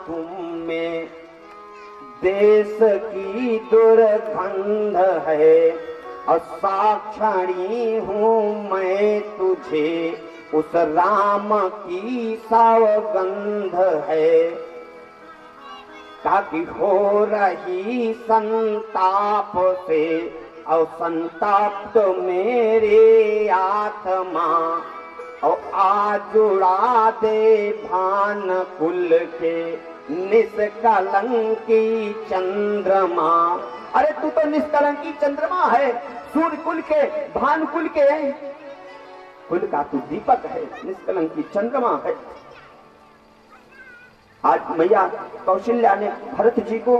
तुम में देश की दुर्गंध है, और साक्षणी हूँ मैं तुझे उस राम की सौगंध है। ताकि हो रही संताप से और संताप्त मेरे आत्मा, और आज उड़ा दे भान कुल के निष्कलंकी चंद्रमा। अरे तू तो निष्कलंकी चंद्रमा है, सूर्य कुल के, भान कुल के कुल का तू दीपक है, निष्कलंकी चंद्रमा है। आज मैया कौशल्या ने भरत जी को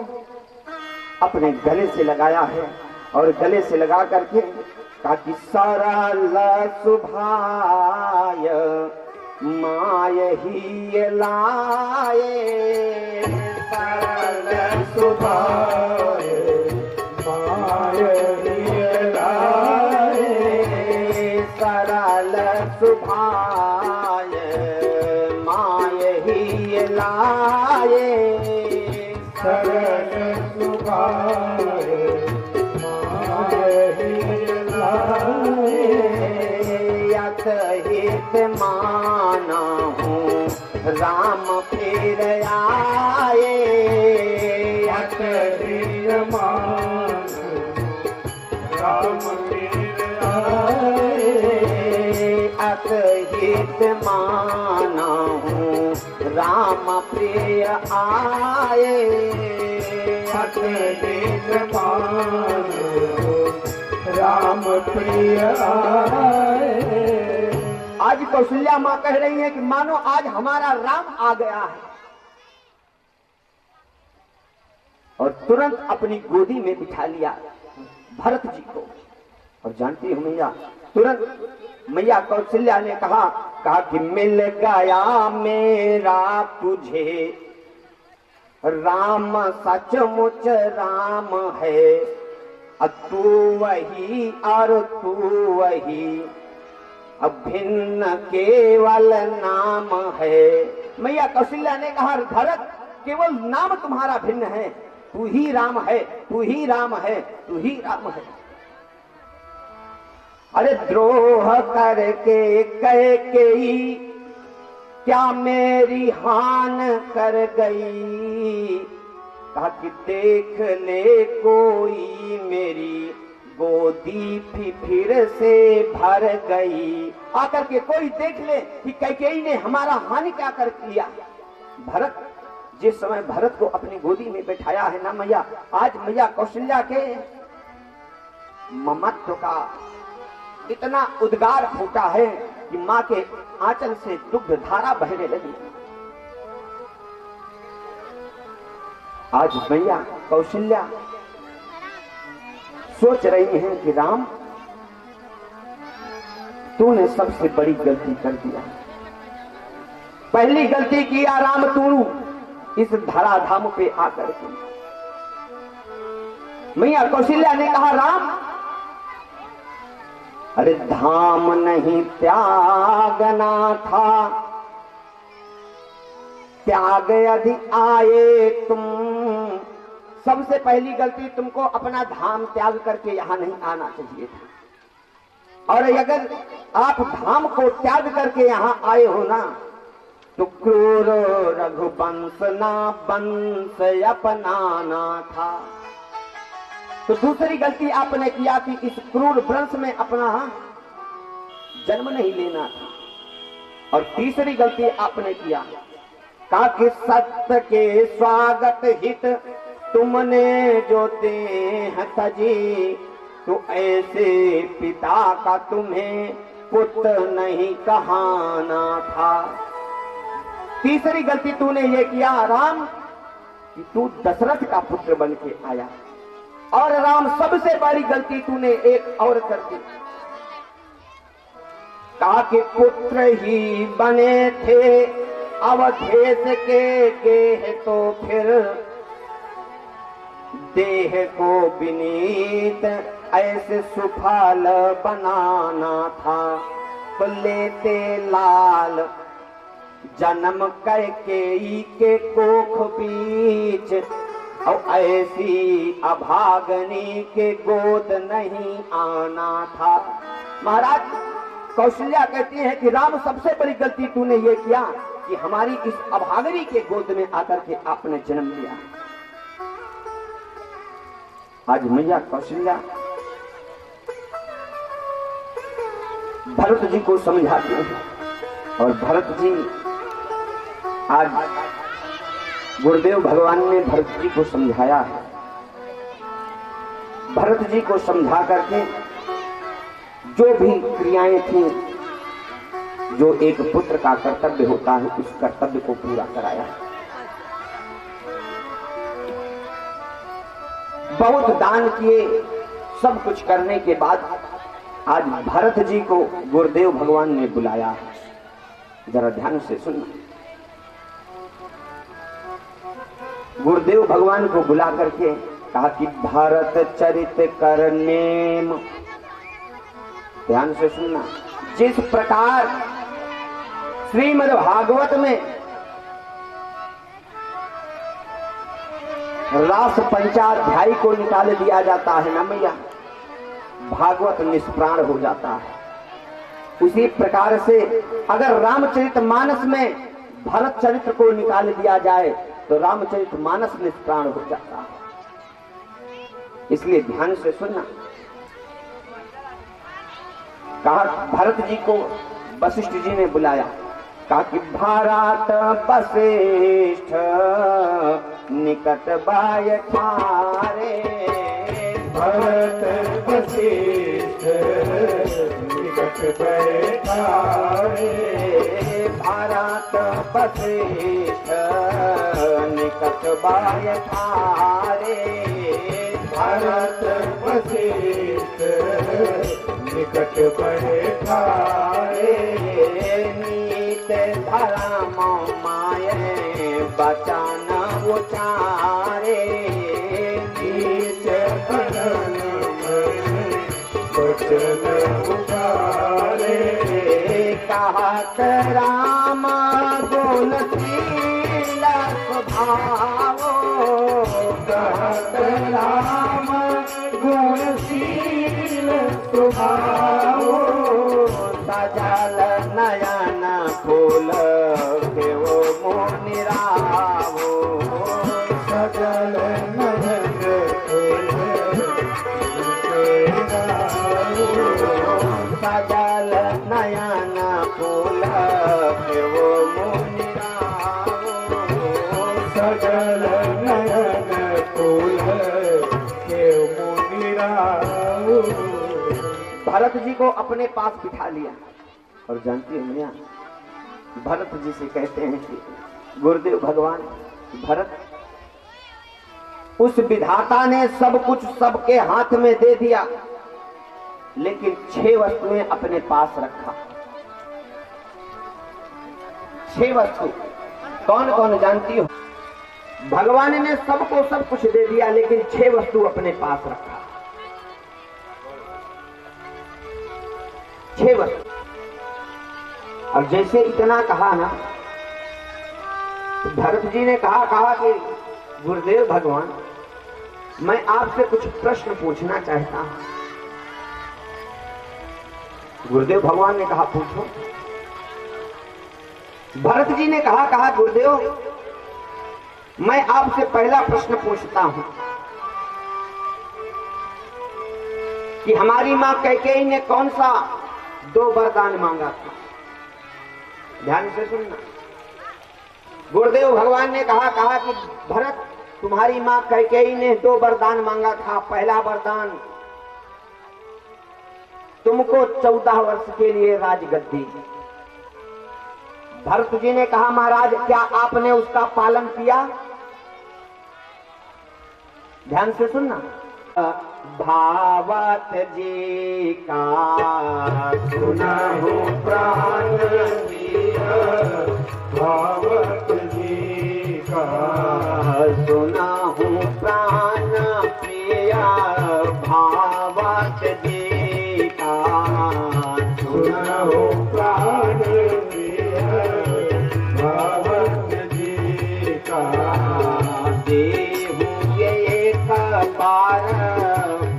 अपने गले से लगाया है, और गले से लगा करके कहा कि सरल सुभाय माय ही लाए, सरल सुभाय माय ही लाए, सरल सुभाय माय ही लाए, सरल सुभाय माय ही लाए। यत हित माना हूँ राम फिर आए, यत हित माना राम फिर आए, यत हित माना हूँ राम प्रिय आए, यत हित माना राम प्रिय आए। आज कौशल्या माँ कह रही है कि मानो आज हमारा राम आ गया है, और तुरंत अपनी गोदी में बिठा लिया भरत जी को। और जानती हो मैया, तुरंत मैया कौशल्या ने कहा कि मिल गया मेरा तुझे राम, सचमुच राम है, तू वही और तू वही, भिन्न केवल नाम है। मैया कौशल्या ने कहा भरत, केवल नाम तुम्हारा भिन्न है, तू ही राम है, तू ही राम है, तू ही राम है। अरे द्रोह करके कैकेयी क्या मेरी हान कर गई, कहा कि देख ले कोई मेरी गोदी फिर से भर गई। आकर के कोई देख ले कि कैकेयी ने हमारा हानि क्या कर दिया। भरत, जिस समय भरत को अपनी गोदी में बैठाया है ना मैया, आज मैया कौशल्या के ममत्व का इतना उद्गार फूटा है कि माँ के आंचल से दुग्ध धारा बहने लगी। आज मैया कौशल्या सोच रही हैं कि राम, तूने सबसे बड़ी गलती कर दिया। पहली गलती किया राम तू इस धराधाम पे आकर के। मैया कौशल्या ने कहा राम, अरे धाम नहीं त्यागना था, त्याग यदि आए तुम, सबसे पहली गलती तुमको अपना धाम त्याग करके यहां नहीं आना चाहिए था। और अगर आप धाम को त्याग करके यहां आए हो ना, तो क्रूर रघुवंश ना वंश अपनाना था। तो दूसरी गलती आपने किया कि इस क्रूर वंश में अपना जन्म नहीं लेना था। और तीसरी गलती आपने किया कि सत्य के स्वागत हित तुमने जो देह तजी, तो ऐसे पिता का तुम्हें पुत्र नहीं कहाना था। तीसरी गलती तूने ये किया राम कि तू दशरथ का पुत्र बन के आया। और राम, सबसे बड़ी गलती तूने एक और कर दी, कहा कि पुत्र ही बने थे अवधेश के गेह, तो फिर देह को विनीत ऐसे सुफल बनाना था। तो लेते लाल जन्म कैकेयी के कोख बीच, और ऐसी अभागनी के गोद नहीं आना था। महाराज कौशल्या कहती है कि राम सबसे बड़ी गलती तूने ये किया कि हमारी इस अभागनी के गोद में आकर के आपने जन्म लिया। आज मैया कौशल्या भरत जी को समझाती है, और भरत जी आज गुरुदेव भगवान ने भरत जी को समझाया है। भरत जी को समझा करके जो भी क्रियाएं थी, जो एक पुत्र का कर्तव्य होता है, उस कर्तव्य को पूरा कराया। बहुत दान किए, सब कुछ करने के बाद आज भरत जी को गुरुदेव भगवान ने बुलाया। जरा ध्यान से सुनना। गुरुदेव भगवान को बुला करके कहा कि भारत चरित करने, ध्यान से सुनना, जिस प्रकार श्रीमद् भागवत में रास पंचाध्यायी को निकाल दिया जाता है ना मैया, भागवत निष्प्राण हो जाता है। उसी प्रकार से अगर रामचरितमानस में भरत चरित्र को निकाल दिया जाए तो रामचरितमानस निष्प्राण हो जाता है। इसलिए ध्यान से सुनना। कहा भरत जी को वशिष्ठ जी ने बुलाया, कहा कि भारत वशिष्ठ निकट बाय ठारे, भरत वशिष्ठ निकट बाय ठारे, भारत वशिष्ठ निकट बाय ठारे, भारत वशिष्ठ निकट बाय ठारे, नीत धर्म माये बचन उचारे, नीच धर्म बचन उचारे, कहत राम गुणशील स्वभावो, कहत राम गुणशील स्वभावो, सजल नयन फूल देव मोनिरावो, सजल नयन फूल सजल नयन फूल देव मोनिरावो, सजल नयन फूल देव मोनिरावो। भरत जी को अपने पास बिठा लिया। और जानती है मैया, भरत जी से कहते हैं कि गुरुदेव भगवान, भरत, उस विधाता ने सब कुछ सबके हाथ में दे दिया, लेकिन 6 वस्तुएं अपने पास रखा। 6 वस्तु कौन कौन जानती हो? भगवान ने सबको सब कुछ दे दिया, लेकिन 6 वस्तु अपने पास रखा। 6 वस्तु। अब जैसे इतना कहा ना, तो भरत जी ने कहा कि गुरुदेव भगवान, मैं आपसे कुछ प्रश्न पूछना चाहता हूं। गुरुदेव भगवान ने कहा पूछो। भरत जी ने कहा गुरुदेव, मैं आपसे पहला प्रश्न पूछता हूं कि हमारी मां कैकेयी ने कौन सा 2 वरदान मांगा था? ध्यान से सुनना। गुरुदेव भगवान ने कहा कि भरत, तुम्हारी मां कैकेयी ने 2 वरदान मांगा था। पहला वरदान, तुमको 14 वर्ष के लिए राजगद्दी। भरत जी ने कहा महाराज, क्या आपने उसका पालन किया? ध्यान से सुनना। भावत जी का सुना हो प्राण दिया, भावत जी का सुना हूँ प्राण प्रिया, भावत जी का सुना हो प्राण दिया, बार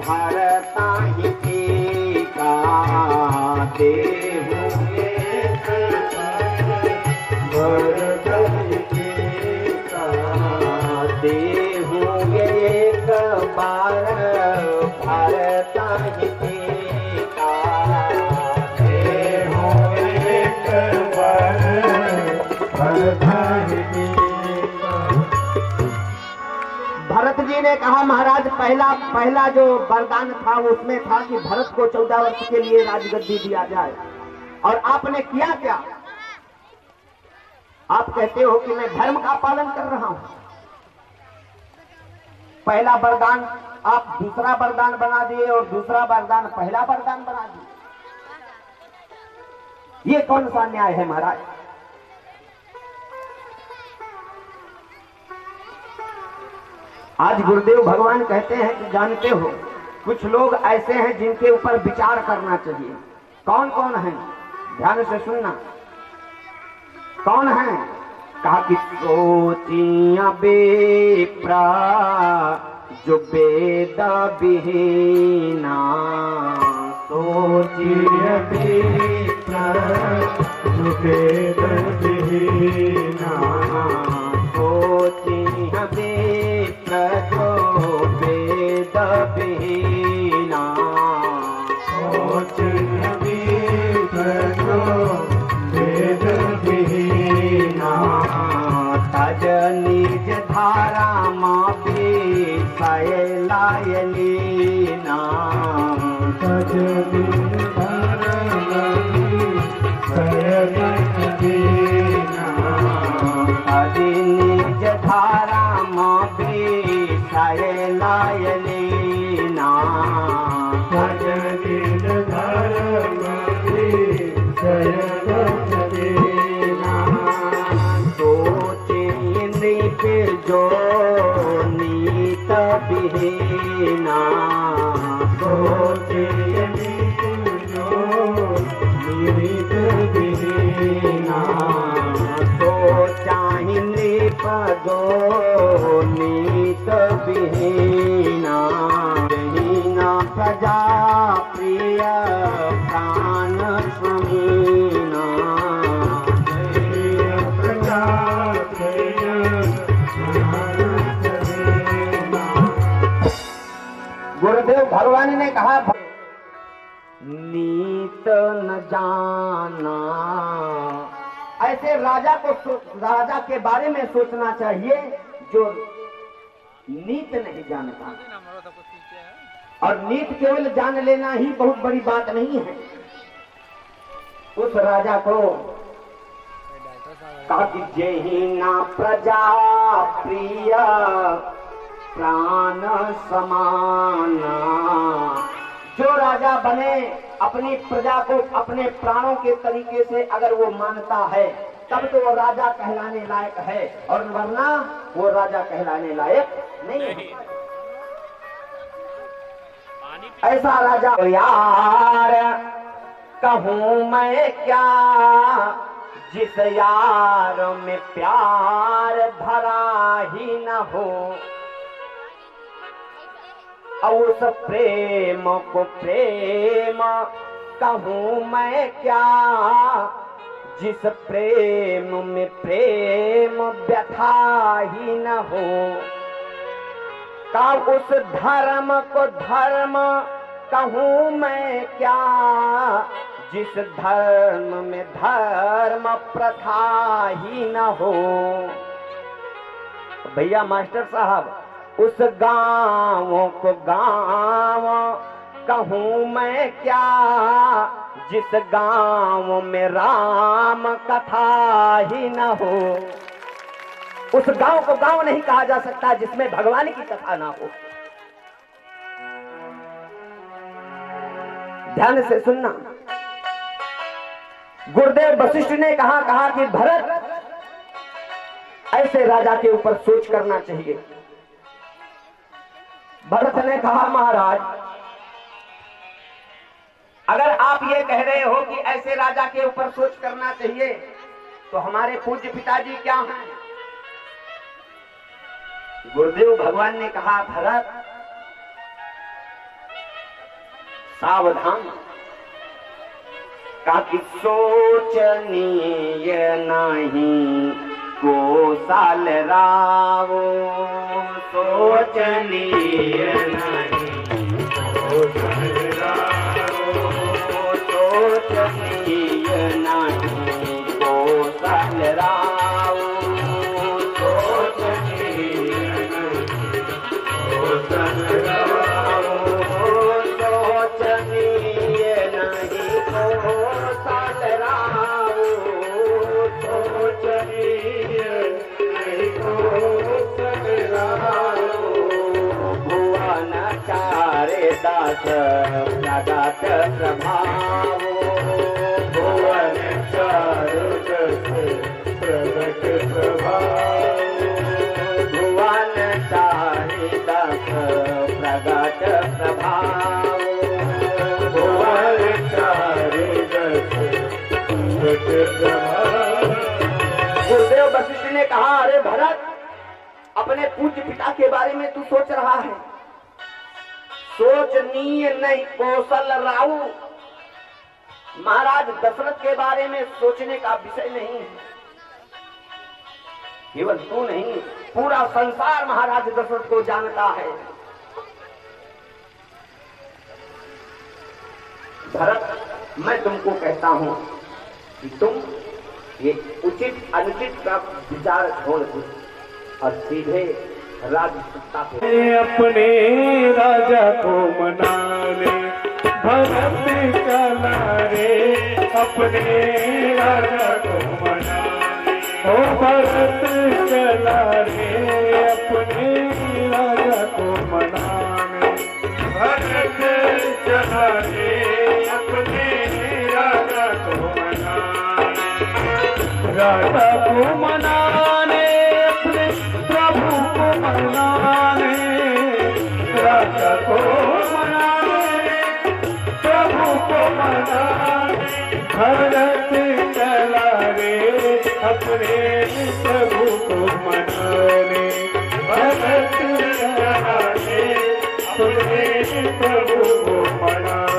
भरता ही टीका देहु एक भरत टीका देहु एक बार भरता ही टीका देहु एक बार भरत टीका। भरत जी ने कहा महाराज पहला जो वरदान था उसमें था कि भरत को 14 वर्ष के लिए राजगद्दी दिया जाए, और आपने किया क्या? आप कहते हो कि मैं धर्म का पालन कर रहा हूं। पहला वरदान आप दूसरा वरदान बना दिए और दूसरा वरदान पहला वरदान बना दिए। ये कौन सा न्याय है महाराज? आज गुरुदेव भगवान कहते हैं कि जानते हो कुछ लोग ऐसे हैं जिनके ऊपर विचार करना चाहिए। कौन कौन है? ध्यान से सुनना। कौन है? कहा कि सोचिया बेप्रा जो वेद विहीना, सोचिया बेप्रा जो वेद विहीना, सोचिया बेप्रा जो वेद विहीना, सोचिया बेप्रा जो वेद विहीना, तज निज धारा मापी सैलायलीना, तज निज धारा मापी सैलायलीना, तज निज धारा मापी सैलायलीना, तज निज धारा मापी सैलायलीना, जो नीत विहीना, सोचे जो नीत विहीना, सोचाहि नृप जो नीत विहीना, विहीना प्रजा प्रिय प्राण समीना, प्रजा गुरुदेव भगवान ने कहा नीत न जाना। ऐसे राजा के बारे में सोचना चाहिए जो नीत नहीं जानता। और नीत केवल जान लेना ही बहुत बड़ी बात नहीं है। उस राजा को कहा कि जेहि ना प्रजा प्रिय प्राण समाना। जो राजा बने अपनी प्रजा को अपने प्राणों के तरीके से अगर वो मानता है तब तो वो राजा कहलाने लायक है, और वरना वो राजा कहलाने लायक नहीं है। ऐसा राजा यार कहूं मैं क्या, जिस यार में प्यार धरा ही न हो। और उस प्रेम को प्रेम कहूं मैं क्या, जिस प्रेम में प्रेम व्यथा ही न हो। का उस धर्म को धर्म कहूं मैं क्या, जिस धर्म में धर्म प्रथा ही न हो। भैया मास्टर साहब, उस गाँव को गाँव कहूं मैं क्या, जिस गाँव में राम कथा ही न हो। उस गांव को गांव नहीं कहा जा सकता जिसमें भगवान की कथा ना हो। ध्यान से सुनना। गुरुदेव वशिष्ठ ने कहा कि भरत, ऐसे राजा के ऊपर सोच करना चाहिए। भरत ने कहा महाराज, अगर आप ये कह रहे हो कि ऐसे राजा के ऊपर सोच करना चाहिए तो हमारे पूज्य पिताजी क्या हैं? गुरुदेव भगवान ने कहा भरत, सावधान। काकि सोचनीय नहीं कोसल रावो, सोचनीय नहीं कोसल रावो, सोचनीय नहीं कोसल रावो, सोचनीय नहीं कोसल रावो, सोचनीय नहीं कोसल रावो, सोचनीय नहीं कोसल रावो। भुवन चारे दास प्रगट प्रभावो, भुवन चारे दास प्रगट प्रभावो, भुवन चारे दास प्रगट प्रभावो, भुवन चारे दास प्रगट प्रभावो। गुरुदेव वशिष्ठ ने कहा, अरे भरत, अपने पूज्य पिता के बारे में तू सोच रहा है। सोचनीय नहीं कौशल राऊ, महाराज दशरथ के बारे में सोचने का विषय नहीं है। केवल तू नहीं, पूरा संसार महाराज दशरथ को जानता है। भरत, मैं तुमको कहता हूं कि तुम ये उचित अनुचित का विचार छोड़ दो और सीधे राज सत्ता पे अपने राजा को मनाने भरत चला रे, अपने राजा को मनाने ओ भरत चला रे, अपने राजा को मनाने भरत चला रे, अपने राजा को मनाने, राजा को मनाने अपने प्रभु को मनाने, राजा को मनाने प्रभु को मनाने, भरत चला रे, अपने प्रभु को मनाने, भरत चला रे, अपने प्रभु को मनाने।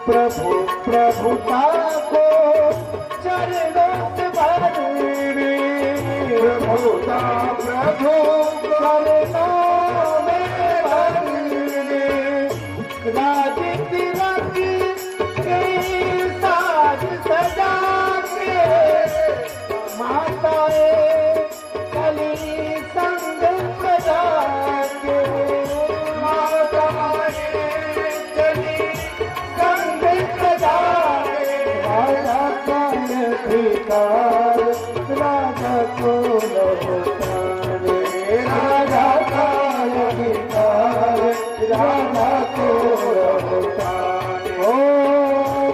प्रभु प्रभुता को चरणों में भरे, प्रभुता प्रभु चरणों में भरे, राज तिलकी के साज सजा के माताएं अधिकार राजा को लौटाने, राजा का अधिकार राजा को लौटाने। ओ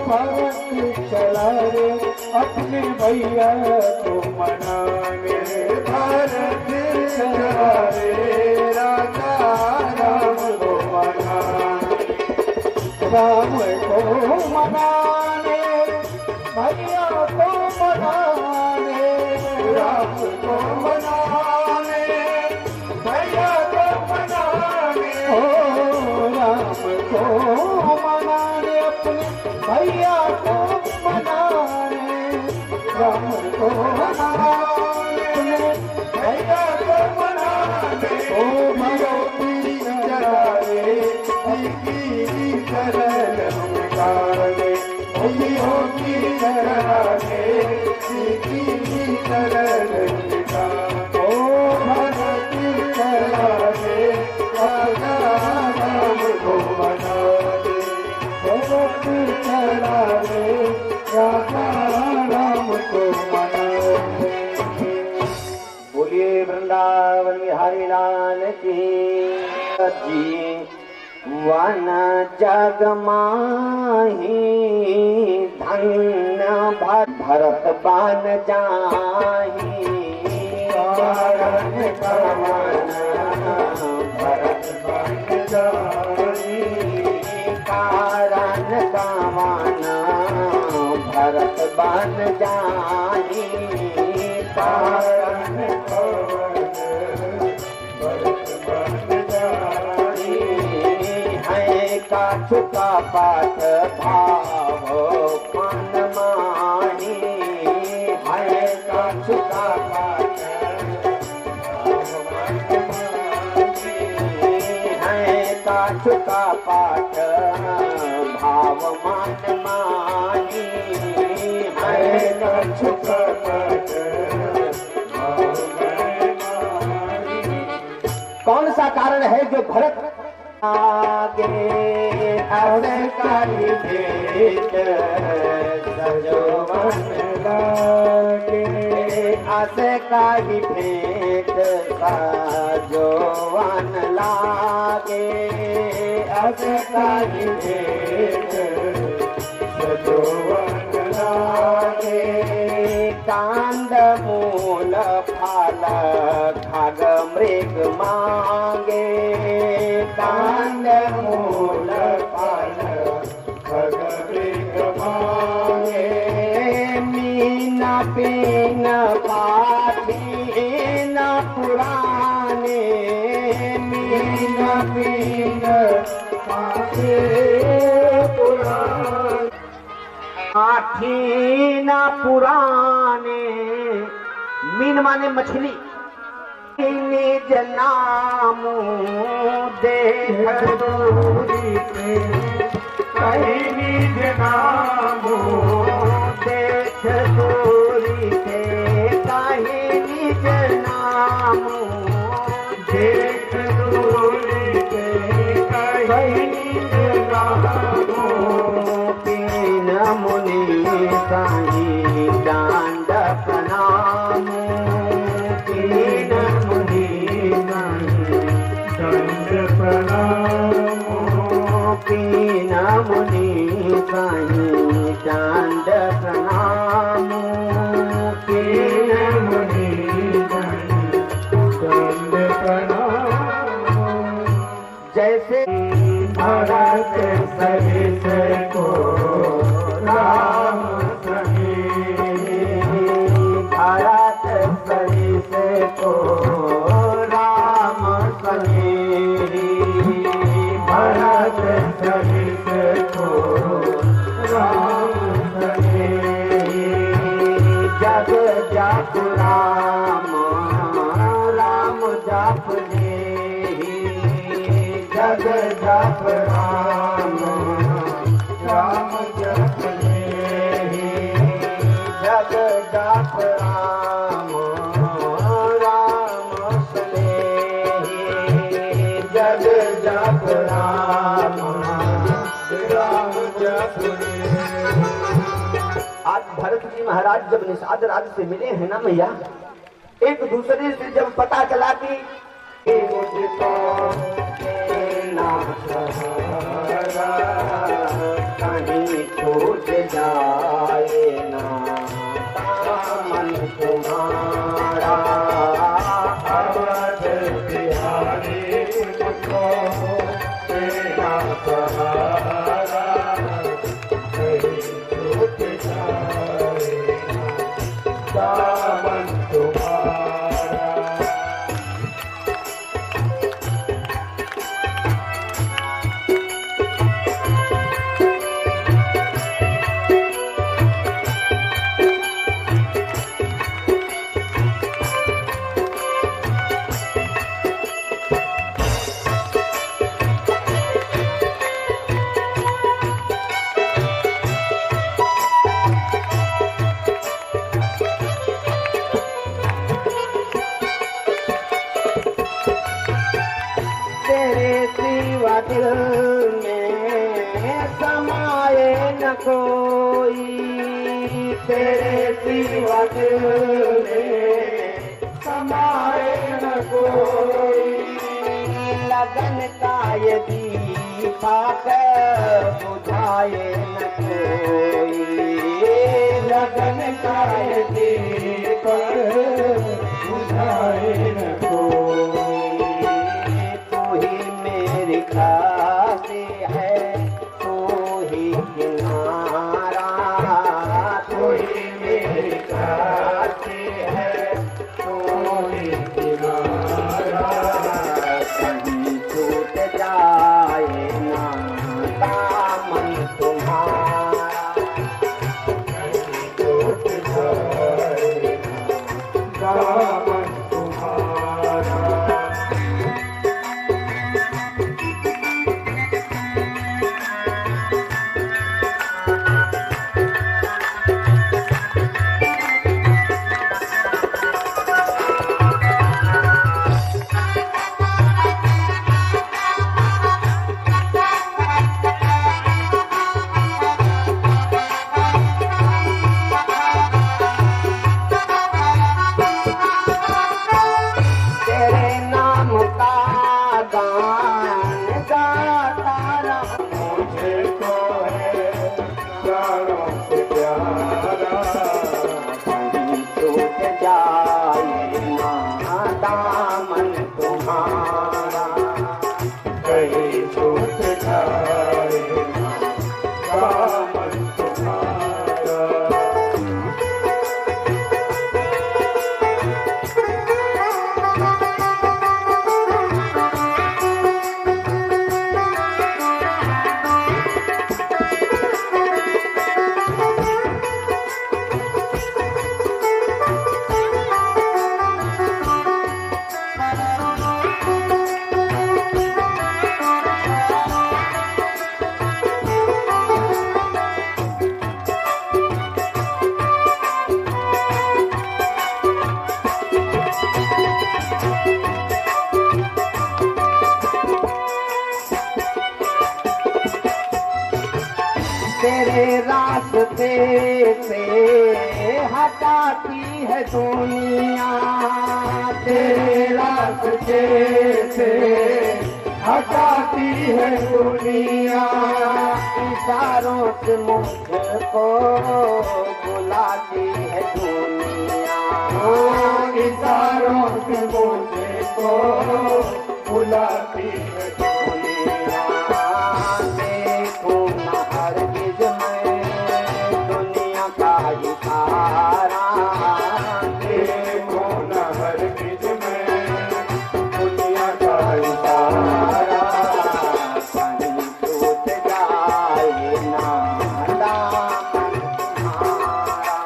भरत चला रे अपने भैया को मनाने, भरत चला रे राजा राम को मनाने, राम को मनाने भैया को मनाने, राम को मनाने भैया को मनाने, ओ राम को मनाने अपने भैया को मनाने, राम को मनाने भैया को मनाने। ओ भगवती चलाए चरण उतारे, भैया की चलाए चरण उतारे। ओ भगवती चलाए राजा राम को मनाने, भगवती चलाए राजा राम को मनाने। बोलिए वृंदावन बिहारी लाल की जी। वन जग माही धन्य भरत बान जाही, कारण कवन भरत बन जाही, कारण कवन भरत बान जाही, कारण कवन भरत बन जाही। है का छुका पाठ भाव मन माही, है का छुका पाठ है का छुका पाठ भाव मन माही, है का छुका पाठ। कौन सा कारण है जो भरत आगे अवकारी भेंट सजोवन लागे, असकारी भेंट सजोवन लागे, असकारी भेंट सजोवन लागे। कांद मूल फल खग मृग मांगे, कांद मूल फल खग मृग मांगे। मीना पीन पाठीन पुराने, मीना पीन पाठे पुराने, पाठीन पुराने। मीन माने मछली, निज नाम देख दूरी पे, कहीं निज नाम देख दूरी पे, कहीं निज नाम देख दूरी पे, कहीं निज नाम। तीन मुनि कहीं डांड प्रणाम, तीन मुनि कहीं दंड प्रणाम, तीन मुनि कहीं दंड प्रणाम, तीन मुनि कहीं दंड प्रणाम। जैसे भरत सहित को राम सही, भरत सहित को राम सही, भरत सहित को राम सही। जग जाप राम राम जाप लेहि, जग जाप राम राम जप लेहि, जग जाप राम राम सलेहि, जग जाप राम राम जप लेहि। आज भरत जी महाराज जब निषाद राज से मिले हैं ना मैया, एक दूसरे से जब पता चला कि मुझको देना सहारा, कहीं छूट जाए ना दामन तुम्हारा, अवध बिहारी मुझको तेरा सहारा, कहीं छूट जाए दामन तुम्हारा। तेरे सिवा दिल में समाए न कोई, तेरे सिवा दिल में समाए न कोई, लगन का ये दीपक बुझाए न कोई, लगन का ये दीपक बुझाए न कोई। तू ही मेरी खासी है, तू ही किनारा, तू ही मेरी खासी है, तू ही किनारा, कहीं छूट जाए ना दामन तुम्हारा, कहीं छूट जाए दामन तुम्हारा। तेरे नाम का गान गाता रहूं, मुझको है प्राणों से प्यारा, कहीं छूट जाए ना दामन तुम्हारा, कहीं छूट जाए दामन तुम्हारा। तेरे रास्ते से हटाती है दुनिया, तेरे रास्ते से हटाती है दुनिया, इशारों से मुझको बुलाती है दुनिया, इशारों से मुझको बुलाती है दुनिया, देखूं ना हरगिज़ मैं दुनिया का इशारा, देखो न हरगिज़ में दुनिया का इशारा, कहीं छूट जाए ना दामन तुम्हारा,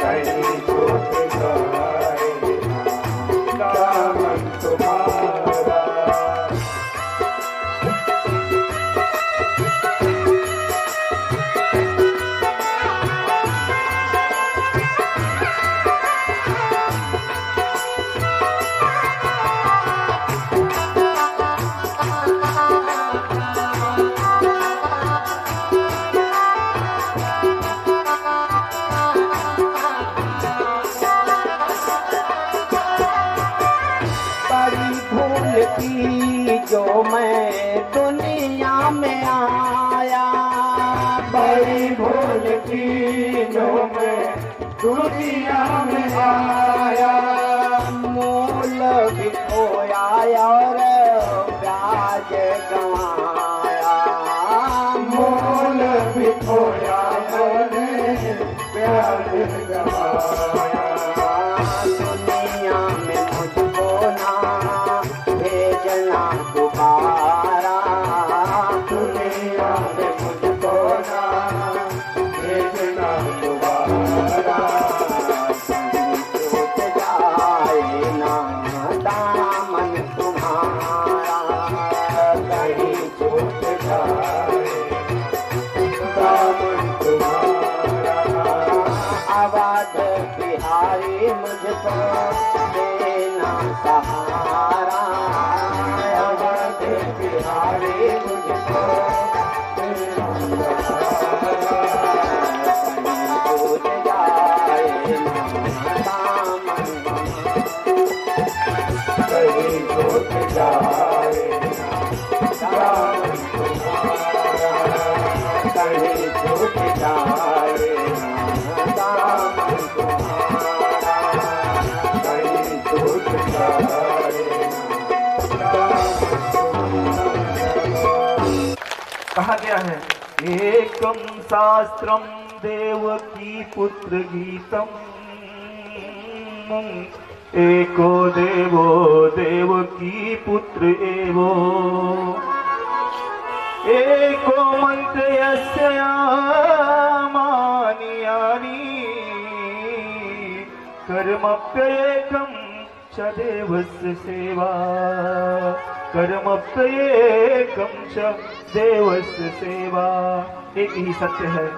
कहीं छूट जाए दामन तुम्हारा। मैं दुनिया में आया। बड़ी भूल की जो मैं दुनिया में आया। मूल भी खोया और ब्याज गंवाया। मूल भी खोया मैंने प्यार गवाया। दुनिया में मुझको ना भेजना दोबारा। दुनिया में मुझको ना भेजना दोबारा। टूट जाए ना दामन तुम्हारा। कहीं छूट जाए दामन तुम्हारा। आवाज बिहारी मुझको देना सहारा। आवाज बिहारी मुझको देना सहारा। टूट जाए ना दामन कहीं छूट जाए दामन तुम्हारा। कहीं छूट जाए ना दामन तुम्हारा। कहीं छूट जाए दामन तुम्हारा। कहा गया है एकम शास्त्रम देवकी पुत्र गीतम। एको देवो देवकी पुत्र एवो। एको मंत्र यस्य मानियानि। कर्मप्येकं च देवस्य सेवा। कर्मप्येकं च देवस्य सेवा। एक ही सत्य है,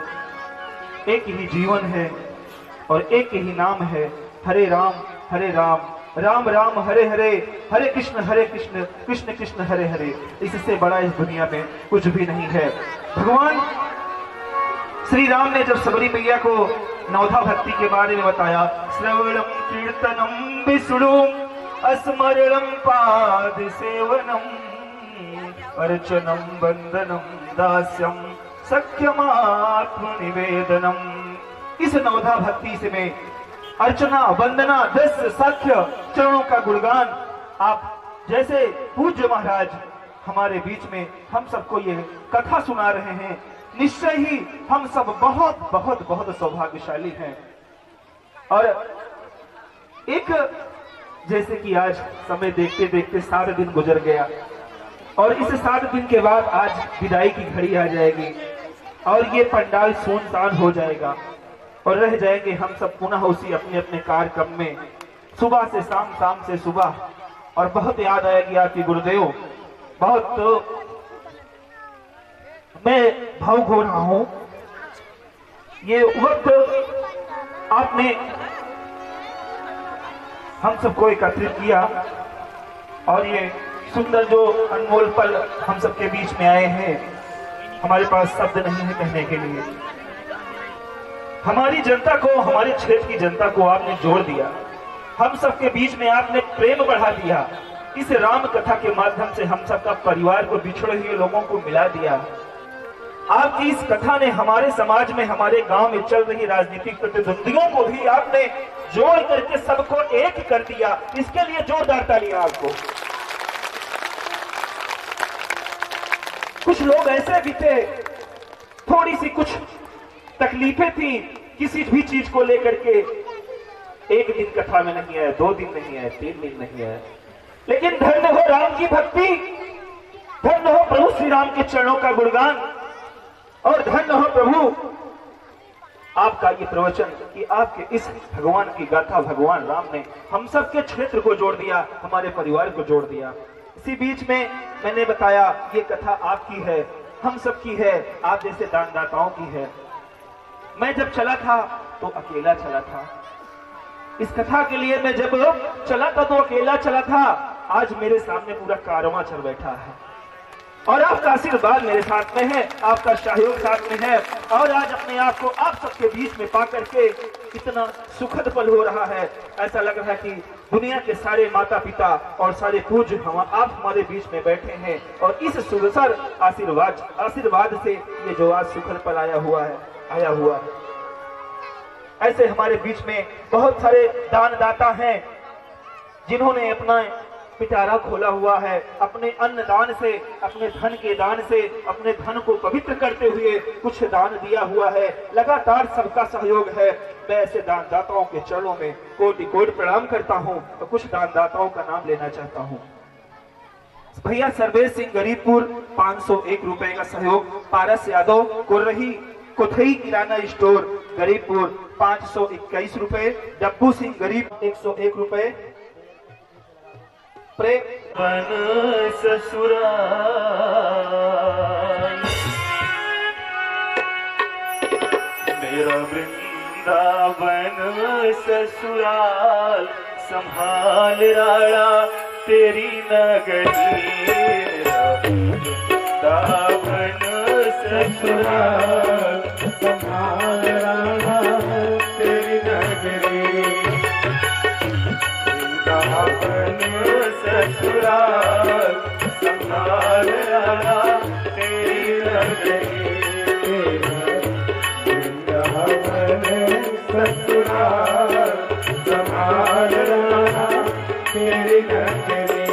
एक ही जीवन है और एक ही नाम है। हरे राम राम राम हरे हरे, हरे कृष्ण कृष्ण कृष्ण हरे हरे। इससे बड़ा इस दुनिया में कुछ भी नहीं है। भगवान श्री राम ने जब सबरी मैया को नवधा भक्ति के बारे में बताया, श्रवणम कीर्तनम विष्णुम स्मरणम पाद सेवनम अर्चनम वंदनम दास्यम सख्यमात्म निवेदनम। इस नवधा भक्ति से में अर्चना वंदना दस साख्य चरणों का गुणगान आप जैसे पूज्य महाराज हमारे बीच में हम सबको ये कथा सुना रहे हैं, निश्चय ही हम सब बहुत बहुत बहुत सौभाग्यशाली हैं। और एक जैसे कि आज समय देखते देखते 7 दिन गुजर गया और इस 7 दिन के बाद आज विदाई की घड़ी आ जाएगी और ये पंडाल सुनसान हो जाएगा और रह जाएंगे हम सब पुनः उसी अपने अपने कार्यक्रम में, सुबह से शाम, शाम से सुबह। और बहुत याद आएगी आपकी गुरुदेव, बहुत मैं भावुक हो रहा हूं। ये वक्त आपने हम सबको एकत्रित किया और ये सुंदर जो अनमोल पल हम सबके बीच में आए हैं, हमारे पास शब्द नहीं है कहने के लिए। हमारी जनता को, हमारे क्षेत्र की जनता को आपने जोड़ दिया, हम सबके बीच में आपने प्रेम बढ़ा दिया। इस राम कथा के माध्यम से हम सबका परिवार को, बिछड़े हुए लोगों को मिला दिया। आपकी इस कथा ने हमारे समाज में, हमारे गांव में चल रही राजनीतिक प्रतिद्वंदियों को भी आपने जोड़ करके सबको एक कर दिया। इसके लिए जोरदार तालियां आपको। कुछ लोग ऐसे भी थे, थोड़ी सी कुछ तकलीफें थी किसी भी चीज को लेकर के, एक दिन कथा में नहीं आए, 2 दिन नहीं आए, 3 दिन नहीं आए, लेकिन धन्य हो राम की भक्ति, धन्य हो प्रभु श्री राम के चरणों का गुणगान और धन्य हो प्रभु आपका ये प्रवचन कि आपके इस भगवान की गाथा भगवान राम ने हम सबके क्षेत्र को जोड़ दिया, हमारे परिवार को जोड़ दिया। इसी बीच में मैंने बताया ये कथा आपकी है, हम सबकी है, आप जैसे दानदाताओं की है। मैं जब चला था तो अकेला चला था, इस कथा के लिए मैं जब चला था तो अकेला चला था। आज मेरे सामने पूरा कारवां चल बैठा है। और आपका आशीर्वाद मेरे साथ में है, आपका सहयोग साथ में है। और आज अपने आप को आप सबके बीच में पा करके इतना सुखद पल हो रहा है। ऐसा लग रहा है कि दुनिया के सारे माता पिता और सारे पूज्य आप हमारे बीच में बैठे हैं और इस सुरसर आशीर्वाद से ये जो आज सुखद पल आया हुआ है। ऐसे हमारे बीच में बहुत सारे दानदाता हैं जिन्होंने अपना पिटारा खोला हुआ है, अपने अन्न दान से, अपने धन के दान से, अपने धन को पवित्र करते हुए कुछ दान दिया हुआ है। लगातार सबका सहयोग है। मैं ऐसे दानदाताओं के चरणों में कोटि कोटि प्रणाम करता हूं। तो कुछ दानदाताओं का नाम लेना चाहता हूं। भैया सर्वेश सिंह गरीबपुर 501 रुपए का सहयोग। पारस यादव कुर्रही कोथई किराना स्टोर गरीबपुर 521 रुपए। डब्बू सिंह गरीब 101 रुपए। बन ससुराल मेरा वृंदावन ससुराल संभाल राणा तेरी नगरी। मेरा वृंदावन ससुराल संभाल राणा तेरी नगरी। वृंदावन ससुराल संभाल राणा तेरी नगरी। वृंदावन ससुराल संभाल राणा तेरी नगरी।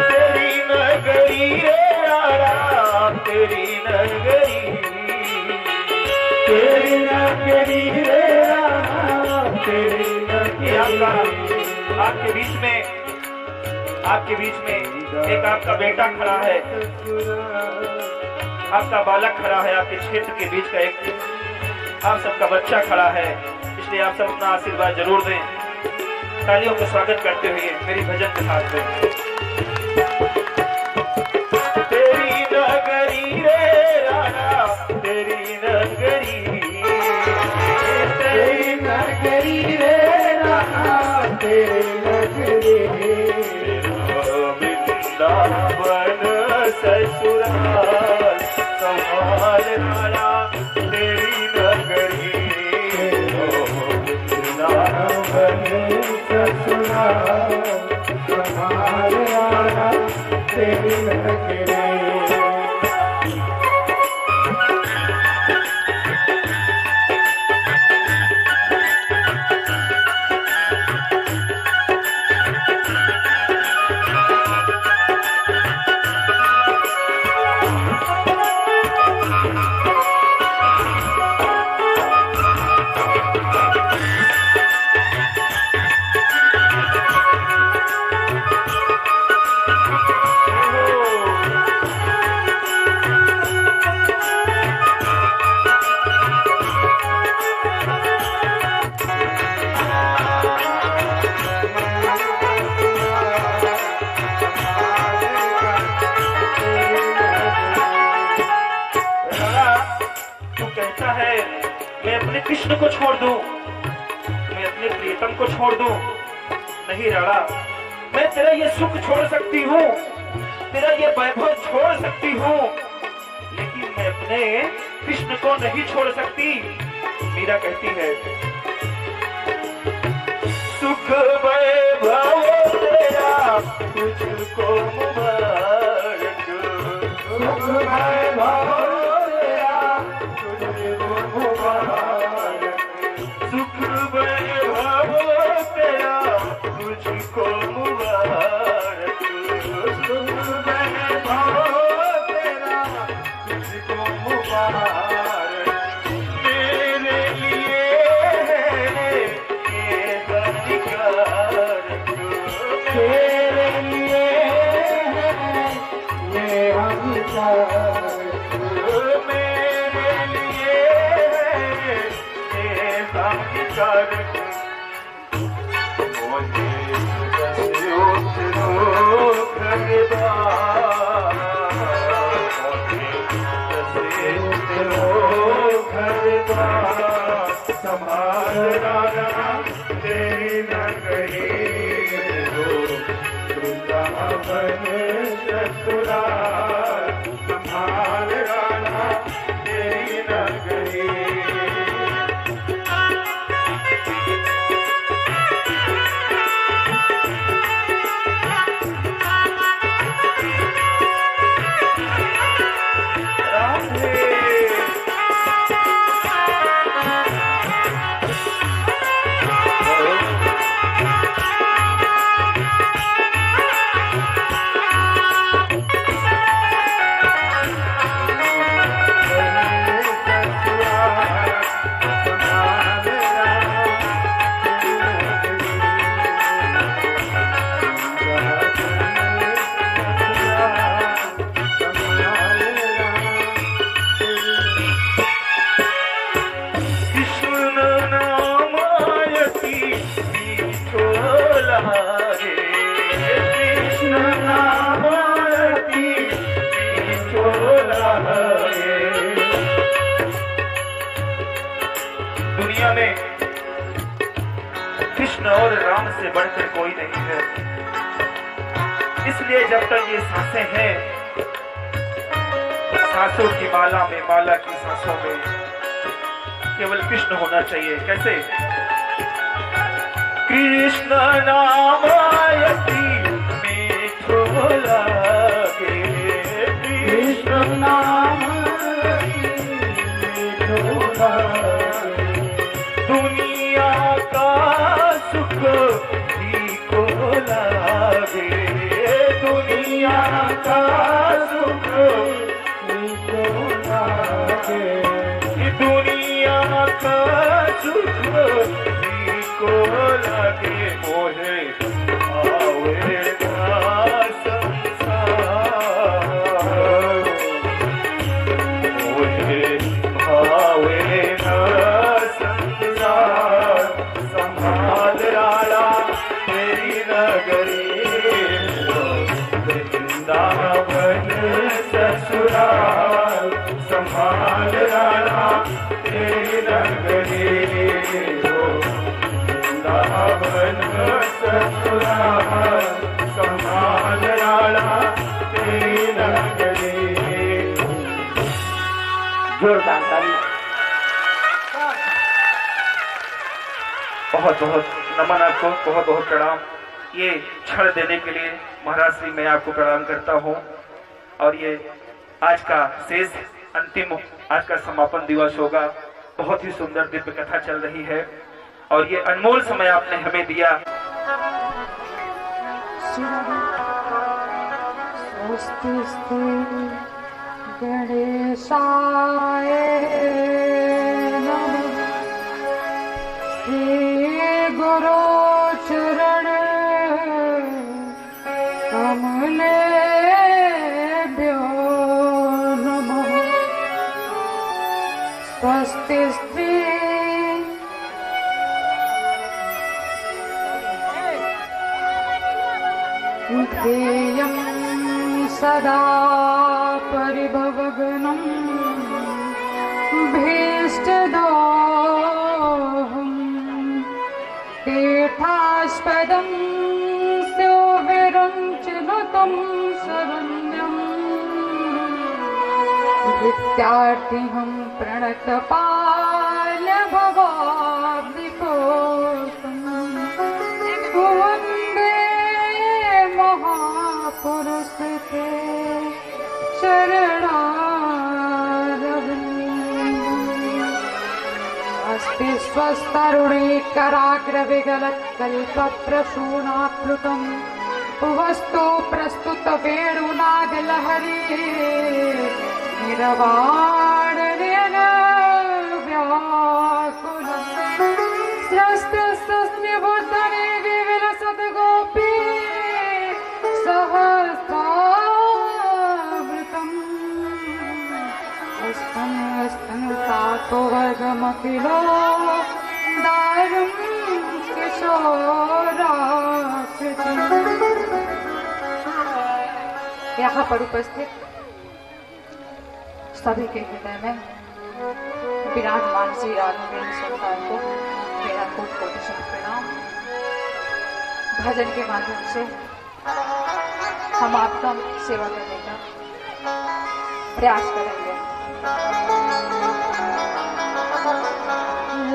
तेरी नगरी रे राणा तेरी नगरी। तेरी नगरी रे राणा तेरी नगरी। आपके बीच में एक आपका बेटा खड़ा है, आपका बालक खड़ा है, आपके क्षेत्र के बीच का एक आप सबका बच्चा खड़ा है। इसलिए आप सब अपना आशीर्वाद जरूर दें। तालियों को स्वागत करते हुए मेरी भजन के साथ में। तेरी नगरी रे राणा तेरी नगरी। तेरी नगरी रे राणा तेरी नगरी। वृंदावन ससुराल संभाल राणा तेरी नगरी। वृंदावन ससुराल संभाल राणा तेरी नगरी। कृष्ण को छोड़ दूं, मैं अपने प्रियतम को छोड़ दूं? नहीं राणा, मैं तेरा ये सुख छोड़ सकती हूँ, तेरा ये वैभव छोड़ सकती हूँ, लेकिन मैं अपने कृष्ण को नहीं छोड़ सकती। मीरा कहती है, सुख वैभव तेरा तुझको मुबारक। सुख वैभव तेरा तुझको मुबारक। सुख वैभव तेरा तुझको मुबारक। सुख वैभव तेरा तुझको मुबारक। मेरे लिए ये हानिकारक। तेरे लिए ये हानिकारक। मेरे लिए ये हानिकारक। मुझे कैसे उतरो घरदार। मुझे कैसे उतरो घरदार। संभाल राणा तेरी नगरी। वृंदावन बन ससुराल संभाल राणा तेरी नगरी। दुनिया में कृष्ण और राम से बढ़कर कोई नहीं है, इसलिए जब तक ये सांसें हैं, सांसों की माला में, माला की सांसों में केवल कृष्ण होना चाहिए। कैसे? कृष्ण नाम आयति मीठो लागे, कृष्ण नाम मीठो लागे, दुनिया का सुख को लागे, दुनिया का सुख को लागे, दुनिया का सुख को लागे, मोहे आवे ना संसार, मोहे भावे ना संसार, संभाल राणा तेरी नगरी, वृंदावन ससुराल संभाल राणा तेरी नगरी, वृंदावन ससुराल संभाल राणा तेरी नगरी। जोरदार ताली। बहुत बहुत नमन आपको, बहुत बहुत प्रणाम। ये क्षण देने के लिए महाराज श्री मैं आपको प्रणाम करता हूँ। और ये आज का शेष अंतिम, आज का समापन दिवस होगा। बहुत ही सुंदर दिव्य कथा चल रही है और ये अनमोल समय आपने हमें दिया। गणेशाय नमः। श्री गुरु चरण कमलेभ्यो नमः। स्वस्ति स्त्री ध्येयं सदा परिभवगुणं भीष्टदोहं तीर्थास्पदं स्योविरञ्चनुतं शरण्यं विद्यार्थिहं प्रणतपाल्यभवाब्धिपोषं वन्दे महापुरुषते शरणारविन्दम्। अस्ति स्वस्तरुणे कराग्रविगलत्कल्पप्रसूनाप्लुतं वस्तु प्रस्तुतवेणुनादलहरी निरवाणनेन व्याकुलं स्रस्तस्निबुद्धने विविलसद्गोपी सहस्रावृतम् स्तनतातो वर्गमखिलो दारुं किशोराकृतिम्। यहाँ पर उपस्थित सभी के हृदय में विराजमान श्री राघवेंद्र सरकार को मेरा कोटि कोटि प्रणाम। भजन के माध्यम से हम आपका सेवा करने का प्रयास करेंगे।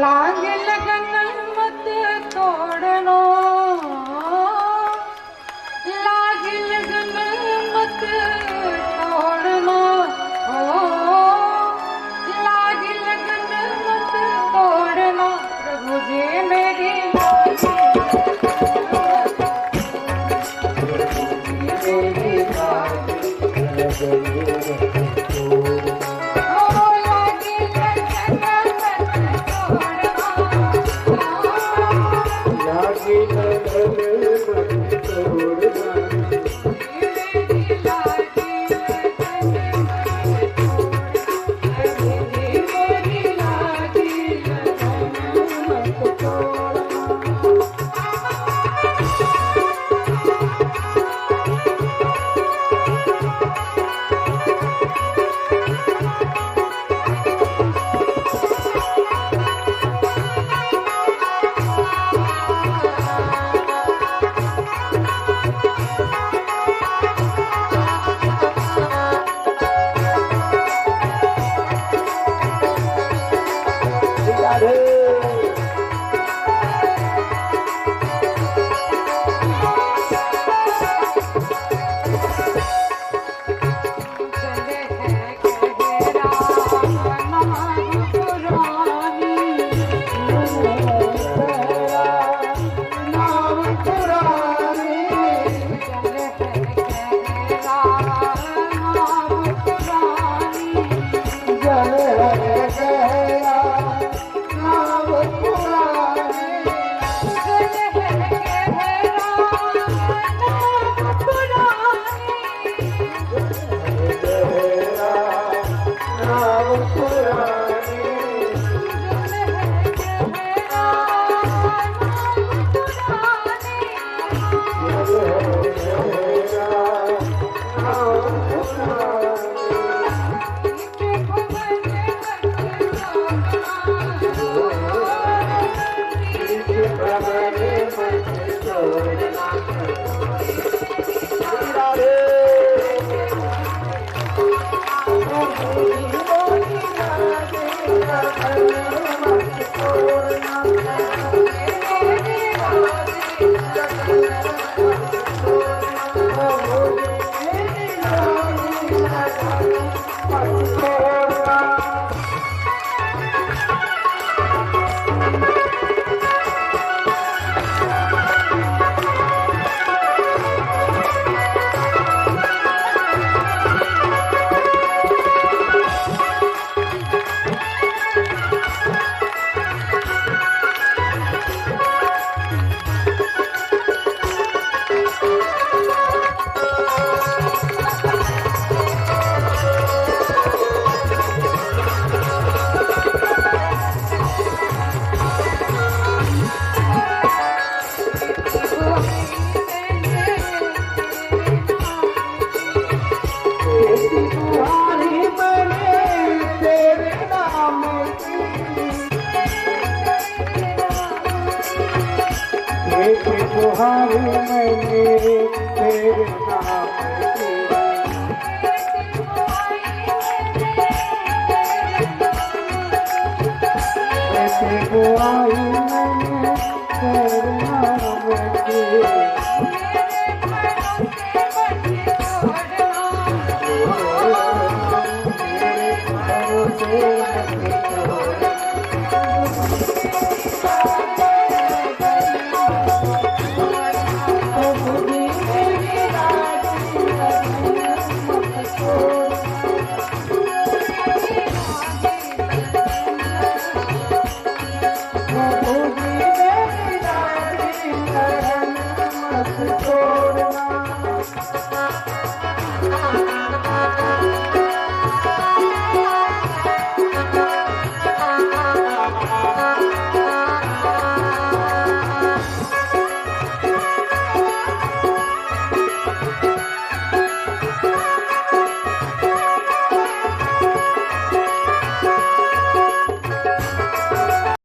लाग लगन मत तोड़नो, लाग लगन मत तोड़नो, लाग लगन मत तोड़नो, प्रभु जी मेरी तुम्हारे मैंने तेरे नाम ऐसे बुआई मैंने तेरे नाम की